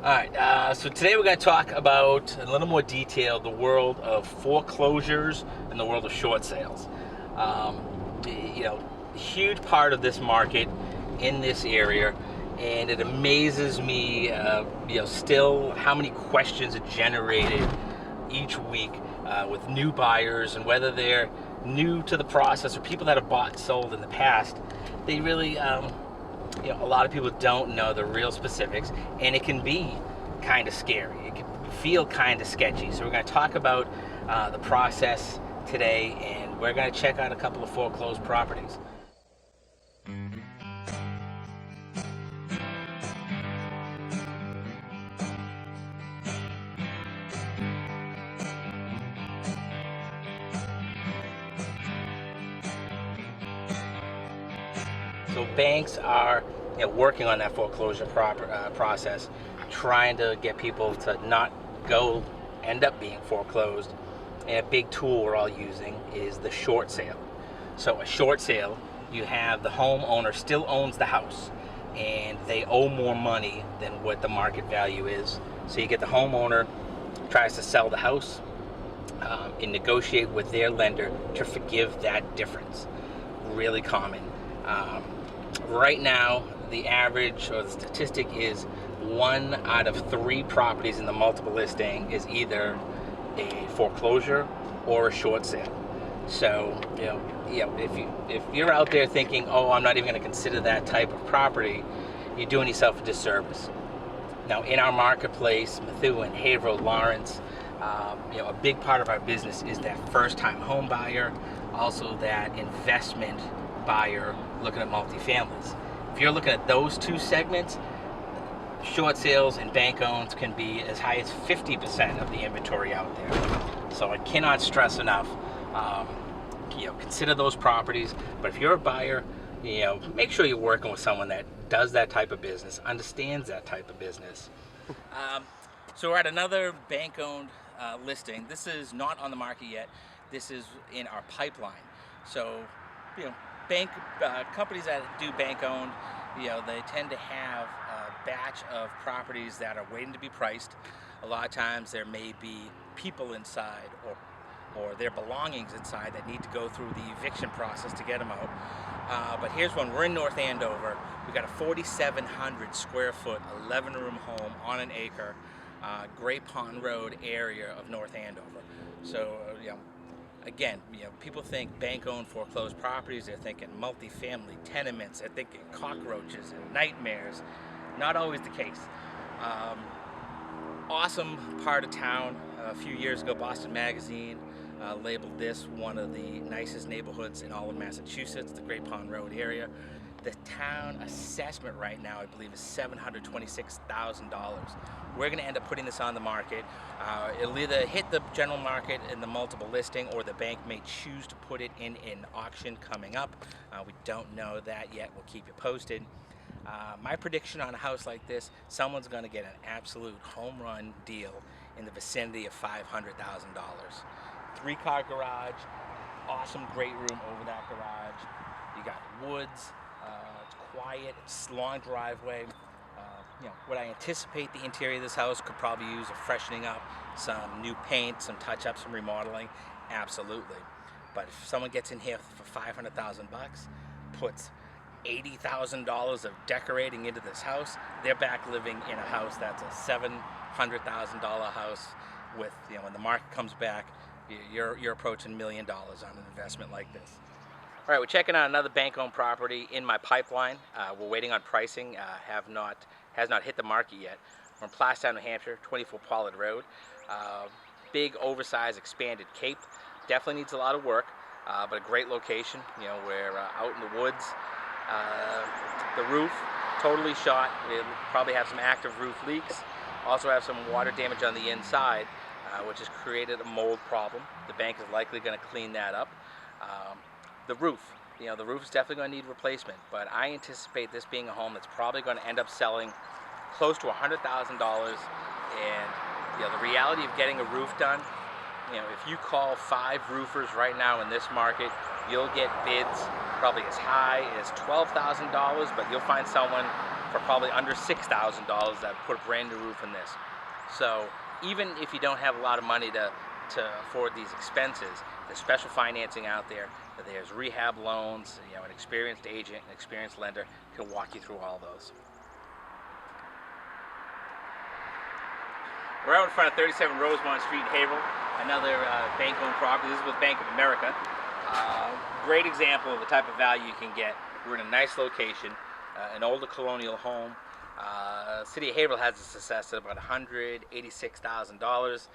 Alright, so today we're going to talk about, in a little more detail, the world of foreclosures and the world of short sales. A huge part of this market in this area, and it amazes me, still how many questions are generated each week with new buyers, and whether they're new to the process or people that have bought and sold in the past. They really a lot of people don't know the real specifics, and it can be kind of scary. It can feel kind of sketchy. So we're going to talk about the process today, and we're going to check out a couple of foreclosed properties. So banks are working on that foreclosure process, trying to get people to not end up being foreclosed. And a big tool we're all using is the short sale. So a short sale, you have the homeowner still owns the house, and they owe more money than what the market value is. So you get the homeowner tries to sell the house and negotiate with their lender to forgive that difference. Really common. Right now, the average or the statistic is 1 out of 3 properties in the multiple listing is either a foreclosure or a short sale. So, if you're out there thinking, oh, I'm not even going to consider that type of property, you're doing yourself a disservice. Now, in our marketplace, Methuen, Haverhill, Lawrence, a big part of our business is that first-time home buyer, also that investment buyer looking at multifamilies. If you're looking at those two segments, short sales and bank owns can be as high as 50% of the inventory out there. So I cannot stress enough, consider those properties. But if you're a buyer, make sure you're working with someone that does that type of business, understands that type of business. So we're at another bank-owned listing. This is not on the market yet. This is in our pipeline. So, bank companies that do bank-owned, they tend to have a batch of properties that are waiting to be priced. A lot of times there may be people inside or their belongings inside that need to go through the eviction process to get them out. But here's one. We're in North Andover. We got a 4,700 square foot, 11-room home on an acre, Great Pond Road area of North Andover. So, again, people think bank-owned foreclosed properties. They're thinking multifamily tenements. They're thinking cockroaches and nightmares. Not always the case. Awesome part of town. A few years ago, Boston Magazine labeled this one of the nicest neighborhoods in all of Massachusetts, the Great Pond Road area. The town assessment right now, I believe, is $726,000. We're going to end up putting this on the market. It'll either hit the general market in the multiple listing, or the bank may choose to put it in an auction coming up. We don't know that yet. We'll keep you posted. My prediction on a house like this, someone's going to get an absolute home run deal in the vicinity of $500,000. 3-car garage, awesome great room over that garage. You got woods. It's quiet, it's long driveway. Would I anticipate the interior of this house could probably use a freshening up, some new paint, some touch-ups, some remodeling? Absolutely. But if someone gets in here for $500,000, puts $80,000 of decorating into this house, they're back living in a house that's a $700,000 house with, when the market comes back, you're approaching $1 million on an investment like this. All right, we're checking out another bank-owned property in my pipeline. We're waiting on pricing. Has not hit the market yet. We're in Plastown, New Hampshire, 24 Pollard Road. Big, oversized, expanded cape. Definitely needs a lot of work, but a great location. We're out in the woods. The roof, totally shot. It'll probably have some active roof leaks. Also have some water damage on the inside, which has created a mold problem. The bank is likely going to clean that up. The roof is definitely going to need replacement, but I anticipate this being a home that's probably going to end up selling close to $100,000. And the reality of getting a roof done, if you call 5 roofers right now in this market, you'll get bids probably as high as $12,000, but you'll find someone for probably under $6,000 that put a brand new roof in this. So even if you don't have a lot of money to afford these expenses, there's special financing out there. There's rehab loans. An experienced agent, an experienced lender can walk you through all those. We're out in front of 37 Rosemont Street in Haverhill, another bank-owned property. This is with Bank of America. Great example of the type of value you can get. We're in a nice location, an older colonial home. City of Haverhill has this assessed at about $186,000.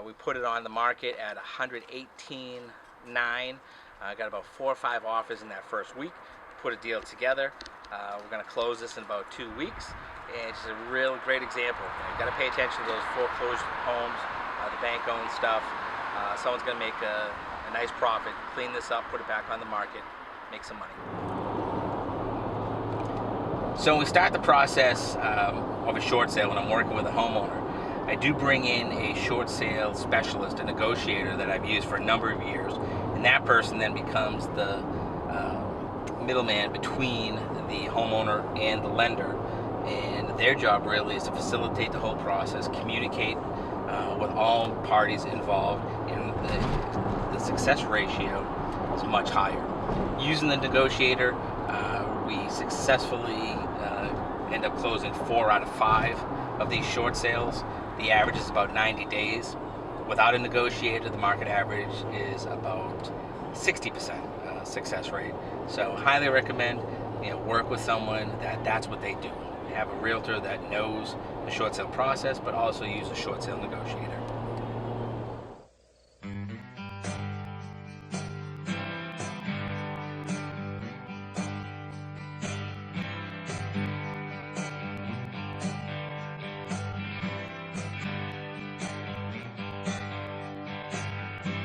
We put it on the market at $118,900. Got about 4 or 5 offers in that first week. Put a deal together. We're going to close this in about 2 weeks. And it's just a real great example. You've got to pay attention to those foreclosed homes, the bank-owned stuff. Someone's going to make a nice profit, clean this up, put it back on the market, make some money. So when we start the process of a short sale, when I'm working with a homeowner, I do bring in a short sale specialist, a negotiator that I've used for a number of years, and that person then becomes the middleman between the homeowner and the lender, and their job really is to facilitate the whole process, communicate with all parties involved, and the success ratio is much higher. Using the negotiator, we successfully end up closing 4 out of 5 of these short sales. The average is about 90 days. Without a negotiator, the market average is about 60% success rate. So highly recommend work with someone that's what they do. Have a realtor that knows the short sale process, but also use a short sale negotiator.